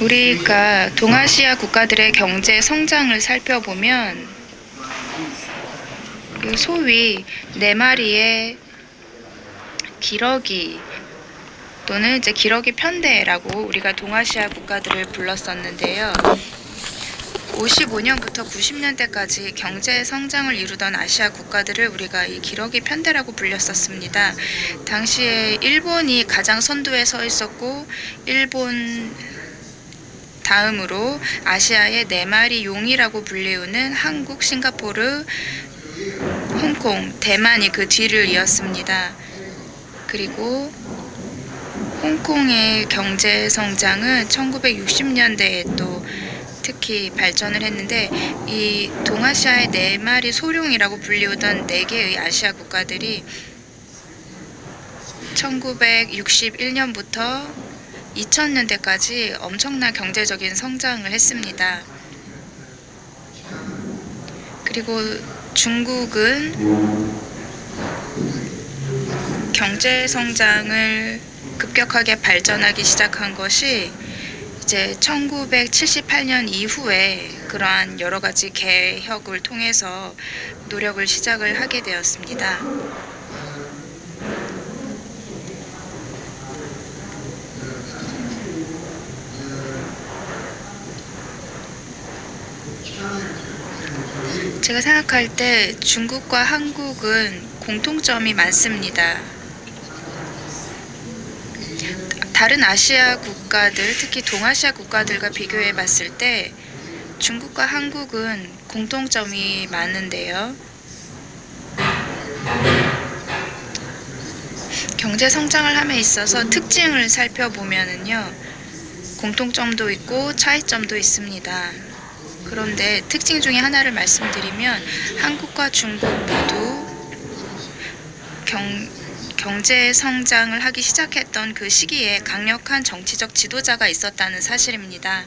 우리가 동아시아 국가들의 경제 성장을 살펴보면 그 소위 네 마리의 기러기 또는 이제 기러기 편대라고 우리가 동아시아 국가들을 불렀었는데요. 55년부터 90년대까지 경제 성장을 이루던 아시아 국가들을 우리가 이 기러기 편대라고 불렸었습니다. 당시에 일본이 가장 선두에 서 있었고, 일본 다음으로 아시아의 네 마리 용이라고 불리우는 한국, 싱가포르, 홍콩, 대만이 그 뒤를 이었습니다. 그리고 홍콩의 경제 성장은 1960년대에 또 특히 발전을 했는데, 이 동아시아의 네 마리 소룡이라고 불리우던 네 개의 아시아 국가들이 1961년부터 2000년대까지 엄청난 경제적인 성장을 했습니다. 그리고 중국은 경제 성장을 급격하게 발전하기 시작한 것이 이제 1978년 이후에 그러한 여러 가지 개혁을 통해서 노력을 시작을 하게 되었습니다. 제가 생각할 때 중국과 한국은 공통점이 많습니다. 다른 아시아 국가들, 특히 동아시아 국가들과 비교해 봤을 때 중국과 한국은 공통점이 많은데요. 경제 성장을 함에 있어서 특징을 살펴보면은요, 공통점도 있고 차이점도 있습니다. 그런데 특징 중에 하나를 말씀드리면, 한국과 중국 모두 경제 성장을 하기 시작했던 그 시기에 강력한 정치적 지도자가 있었다는 사실입니다.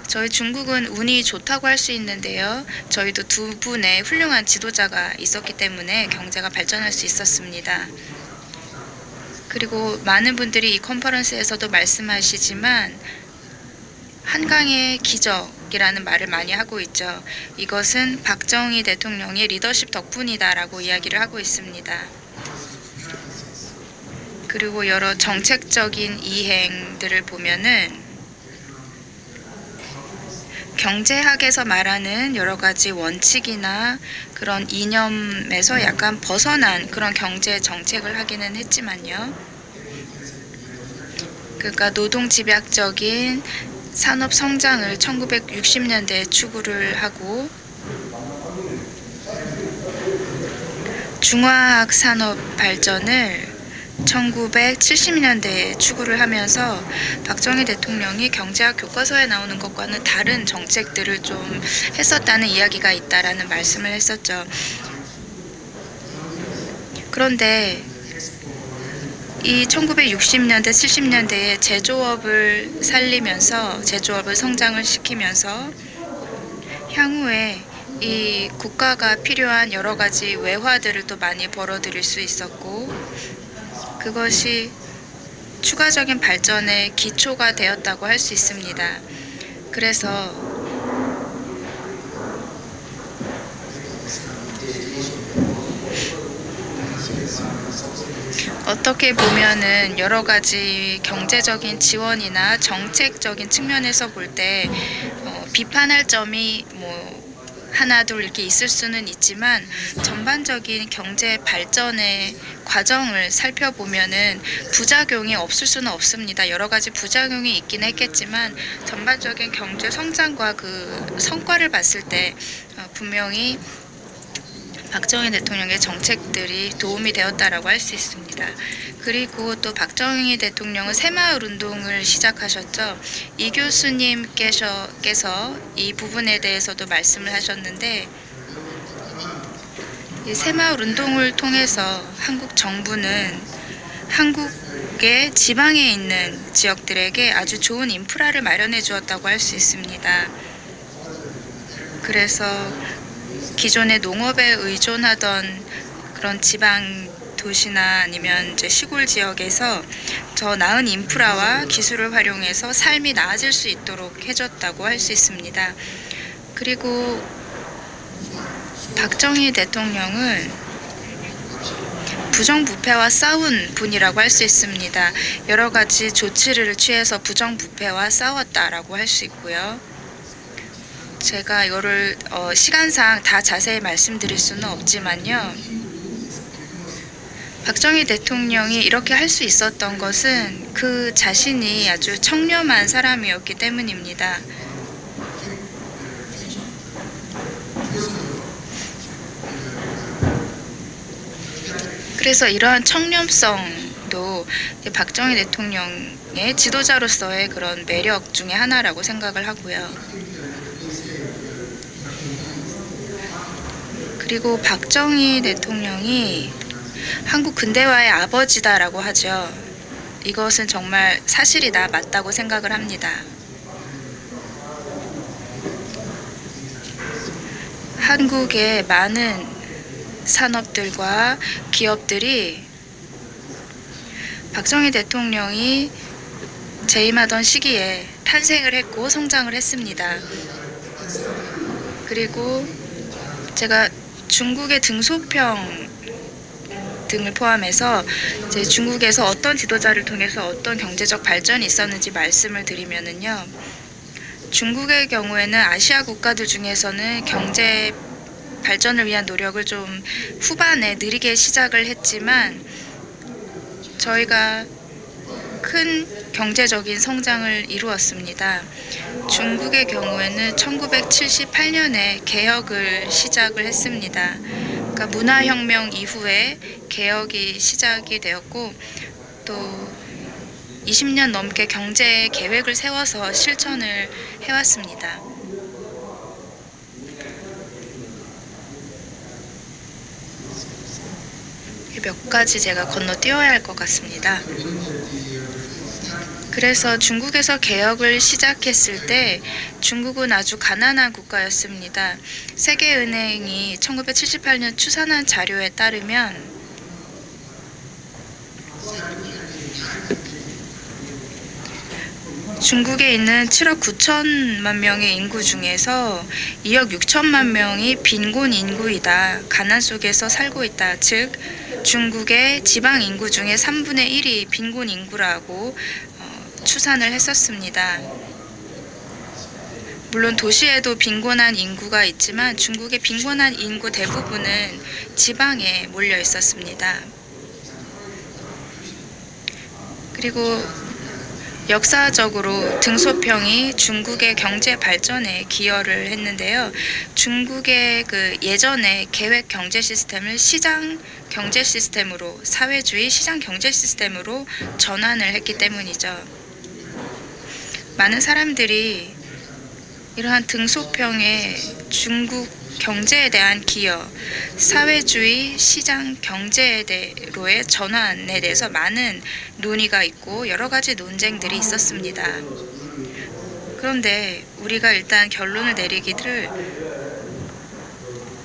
저희 중국은 운이 좋다고 할 수 있는데요. 저희도 두 분의 훌륭한 지도자가 있었기 때문에 경제가 발전할 수 있었습니다. 그리고 많은 분들이 이 컨퍼런스에서도 말씀하시지만 한강의 기적이라는 말을 많이 하고 있죠. 이것은 박정희 대통령의 리더십 덕분이다라고 이야기를 하고 있습니다. 그리고 여러 정책적인 이행들을 보면은 경제학에서 말하는 여러 가지 원칙이나 그런 이념에서 약간 벗어난 그런 경제 정책을 하기는 했지만요. 그러니까 노동집약적인 산업 성장을 1960년대에 추구를 하고, 중화학 산업 발전을 1970년대에 추구를 하면서 박정희 대통령이 경제학 교과서에 나오는 것과는 다른 정책들을 좀 했었다는 이야기가 있다라는 말씀을 했었죠. 그런데 이 1960년대, 70년대에 제조업을 살리면서, 제조업을 성장을 시키면서 향후에 이 국가가 필요한 여러 가지 외화들을 또 많이 벌어들일 수 있었고, 그것이 추가적인 발전의 기초가 되었다고 할 수 있습니다. 그래서 어떻게 보면은 여러 가지 경제적인 지원이나 정책적인 측면에서 볼 때 비판할 점이 하나 둘 이렇게 있을 수는 있지만, 전반적인 경제 발전의 과정을 살펴보면은 부작용이 없을 수는 없습니다. 여러 가지 부작용이 있긴 했겠지만 전반적인 경제 성장과 그 성과를 봤을 때 분명히 박정희 대통령의 정책들이 도움이 되었다라고 할 수 있습니다. 그리고 또 박정희 대통령은 새마을 운동을 시작하셨죠. 이 교수님께서 이 부분에 대해서도 말씀을 하셨는데, 이 새마을 운동을 통해서 한국 정부는 한국의 지방에 있는 지역들에게 아주 좋은 인프라를 마련해 주었다고 할 수 있습니다. 그래서 기존의 농업에 의존하던 그런 지방 도시나 아니면 이제 시골 지역에서 더 나은 인프라와 기술을 활용해서 삶이 나아질 수 있도록 해줬다고 할 수 있습니다. 그리고 박정희 대통령은 부정부패와 싸운 분이라고 할 수 있습니다. 여러 가지 조치를 취해서 부정부패와 싸웠다라고 할 수 있고요. 제가 이거를 시간상 다 자세히 말씀드릴 수는 없지만요. 박정희 대통령이 이렇게 할 수 있었던 것은 그 자신이 아주 청렴한 사람이었기 때문입니다. 그래서 이러한 청렴성도 박정희 대통령의 지도자로서의 그런 매력 중에 하나라고 생각을 하고요. 그리고 박정희 대통령이 한국 근대화의 아버지다라고 하죠. 이것은 정말 사실이다, 맞다고 생각을 합니다. 한국의 많은 산업들과 기업들이 박정희 대통령이 재임하던 시기에 탄생을 했고 성장을 했습니다. 그리고 제가 중국의 등소평 등을 포함해서 이제 중국에서 어떤 지도자를 통해서 어떤 경제적 발전이 있었는지 말씀을 드리면은요. 중국의 경우에는 아시아 국가들 중에서는 경제 발전을 위한 노력을 좀 후반에 느리게 시작을 했지만 저희가 큰 경제적인 성장을 이루었습니다. 중국의 경우에는 1978년에 개혁을 시작을 했습니다. 그러니까 문화혁명 이후에 개혁이 시작이 되었고 또 20년 넘게 경제 계획을 세워서 실천을 해왔습니다. 몇 가지 제가 건너뛰어야 할 것 같습니다. 그래서 중국에서 개혁을 시작했을 때 중국은 아주 가난한 국가였습니다. 세계은행이 1978년 추산한 자료에 따르면 중국에 있는 7억 9천만 명의 인구 중에서 2억 6천만 명이 빈곤 인구이다. 가난 속에서 살고 있다. 즉 중국의 지방 인구 중에 3분의 1이 빈곤 인구라고 추산을 했었습니다. 물론 도시에도 빈곤한 인구가 있지만 중국의 빈곤한 인구 대부분은 지방에 몰려 있었습니다. 그리고 역사적으로 등소평이 중국의 경제 발전에 기여를 했는데요. 중국의 그 예전의 계획 경제 시스템을 시장 경제 시스템으로, 사회주의 시장 경제 시스템으로 전환을 했기 때문이죠. 많은 사람들이 이러한 등소평의 중국 경제에 대한 기여, 사회주의 시장 경제로의 전환에 대해서 많은 논의가 있고 여러 가지 논쟁들이 있었습니다. 그런데 우리가 일단 결론을 내리기를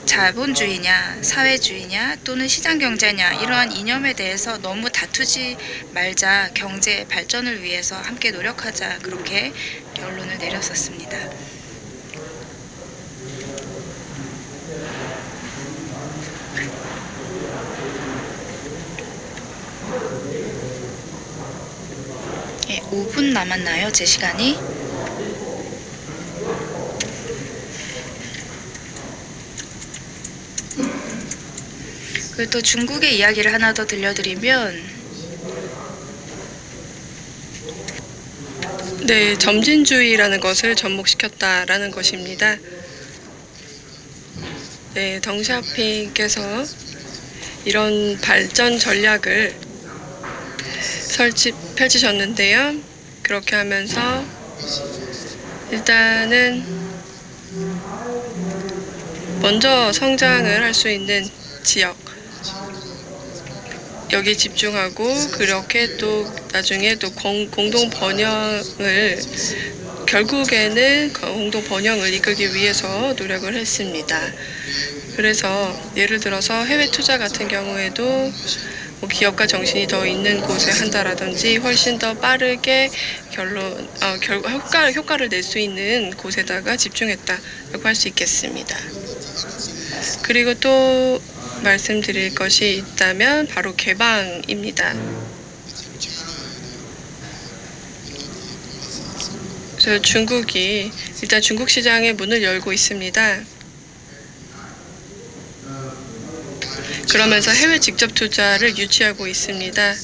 자본주의냐, 사회주의냐, 또는 시장 경제냐 이러한 이념에 대해서 너무 다투지 말자, 경제 발전을 위해서 함께 노력하자, 그렇게 결론을 내렸었습니다. 예, 5분 남았나요, 제 시간이? 그리고 또 중국의 이야기를 하나 더 들려드리면, 네, 점진주의라는 것을 접목시켰다라는 것입니다. 네, 덩샤오핑께서 이런 발전 전략을 펼치셨는데요. 그렇게 하면서 일단은 먼저 성장을 할 수 있는 지역, 여기 집중하고, 그렇게 또 나중에 또 공동 번영을, 결국에는 공동 번영을 이끌기 위해서 노력을 했습니다. 그래서 예를 들어서 해외 투자 같은 경우에도 뭐 기업가 정신이 더 있는 곳에 한다라든지 훨씬 더 빠르게 효과를 낼 수 있는 곳에다가 집중했다라고 할 수 있겠습니다. 그리고 또 말씀드릴 것이 있다면 바로 개방입니다. 그래서 중국이 일단 중국 시장의 문을 열고 있습니다. 그러면서 해외 직접 투자를 유치하고 있습니다.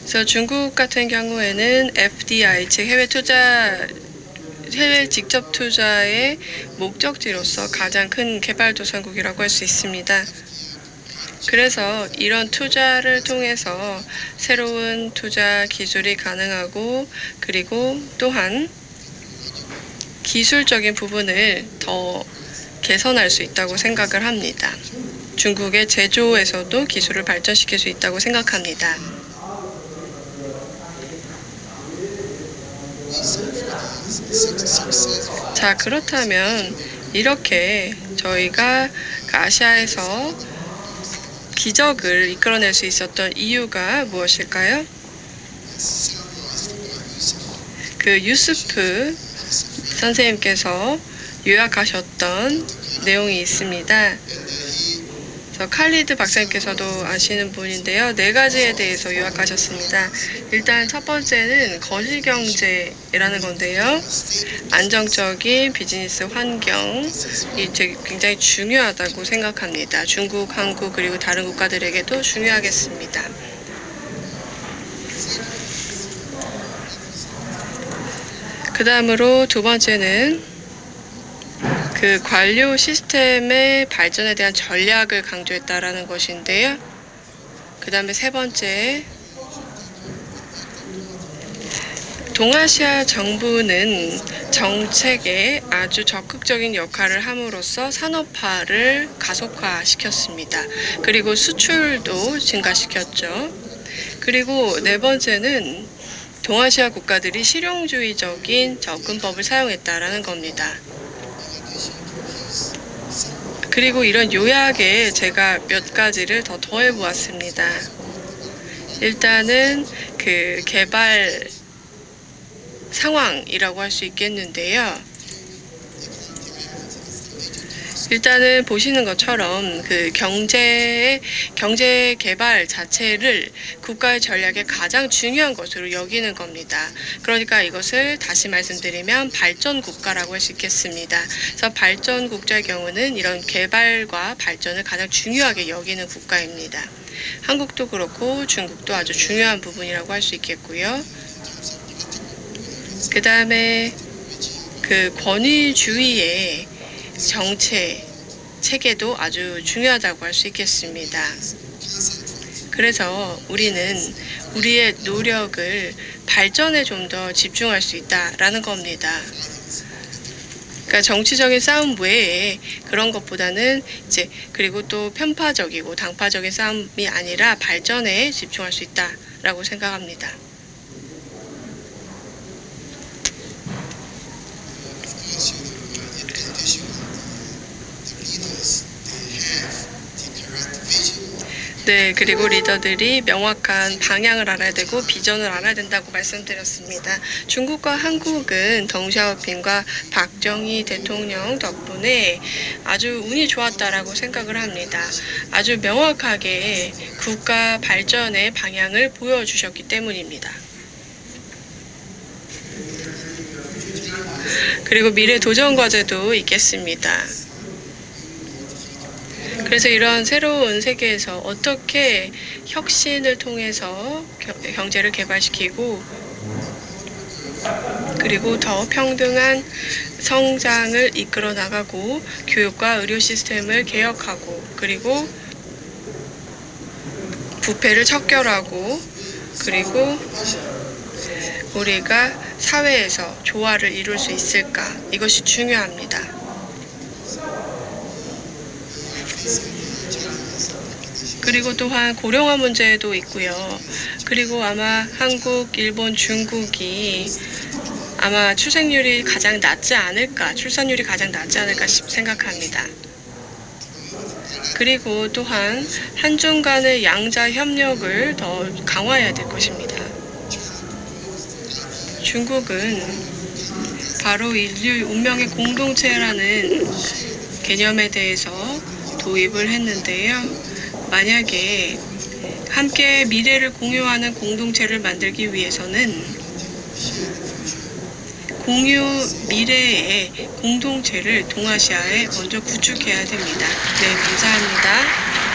그래서 중국 같은 경우에는 FDI, 즉 해외 직접 투자의 목적지로서 가장 큰 개발도상국이라고 할 수 있습니다. 그래서 이런 투자를 통해서 새로운 투자 기술이 가능하고, 그리고 또한 기술적인 부분을 더 개선할 수 있다고 생각을 합니다. 중국의 제조에서도 기술을 발전시킬 수 있다고 생각합니다. 자, 그렇다면 이렇게 저희가 아시아에서 기적을 이끌어낼 수 있었던 이유가 무엇일까요? 그 유스프 선생님께서 요약하셨던 내용이 있습니다. 칼리드 박사님께서도 아시는 분인데요. 4가지에 대해서 요약하셨습니다. 일단 첫 번째는 거시경제라는 건데요. 안정적인 비즈니스 환경이 굉장히 중요하다고 생각합니다. 중국, 한국, 그리고 다른 국가들에게도 중요하겠습니다. 그 다음으로 두 번째는 그 관료 시스템의 발전에 대한 전략을 강조했다라는 것인데요. 그 다음에 세 번째, 동아시아 정부는 정책에 아주 적극적인 역할을 함으로써 산업화를 가속화시켰습니다. 그리고 수출도 증가시켰죠. 그리고 네 번째는 동아시아 국가들이 실용주의적인 접근법을 사용했다라는 겁니다. 그리고 이런 요약에 제가 몇 가지를 더 더해 보았습니다. 일단은 그 개발 상황이라고 할 수 있겠는데요. 일단은 보시는 것처럼 그 경제 개발 자체를 국가의 전략의 가장 중요한 것으로 여기는 겁니다. 그러니까 이것을 다시 말씀드리면 발전 국가라고 할 수 있겠습니다. 그래서 발전 국가의 경우는 이런 개발과 발전을 가장 중요하게 여기는 국가입니다. 한국도 그렇고 중국도 아주 중요한 부분이라고 할 수 있겠고요. 그 다음에 그 권위주의의 정책 체계도 아주 중요하다고 할 수 있겠습니다. 그래서 우리는 우리의 노력을 발전에 좀 더 집중할 수 있다라는 겁니다. 그러니까 정치적인 싸움 외에 그런 것보다는 그리고 또 편파적이고 당파적인 싸움이 아니라 발전에 집중할 수 있다라고 생각합니다. 네, 그리고 리더들이 명확한 방향을 알아야 되고 비전을 알아야 된다고 말씀드렸습니다. 중국과 한국은 덩샤오핑과 박정희 대통령 덕분에 아주 운이 좋았다라고 생각을 합니다. 아주 명확하게 국가 발전의 방향을 보여주셨기 때문입니다. 그리고 미래 도전 과제도 있겠습니다. 그래서 이런 새로운 세계에서 어떻게 혁신을 통해서 경제를 개발시키고 그리고 더 평등한 성장을 이끌어 나가고 교육과 의료 시스템을 개혁하고 그리고 부패를 척결하고 그리고 우리가 사회에서 조화를 이룰 수 있을까? 이것이 중요합니다. 그리고 또한 고령화 문제도 있고요. 그리고 아마 한국, 일본, 중국이 아마 출산율이 가장 낮지 않을까 생각합니다. 그리고 또한 한중 간의 양자 협력을 더 강화해야 될 것입니다. 중국은 바로 인류 운명의 공동체라는 개념에 대해서 도입을 했는데요. 만약에 함께 미래를 공유하는 공동체를 만들기 위해서는 공유 미래의 공동체를 동아시아에 먼저 구축해야 됩니다. 네, 감사합니다.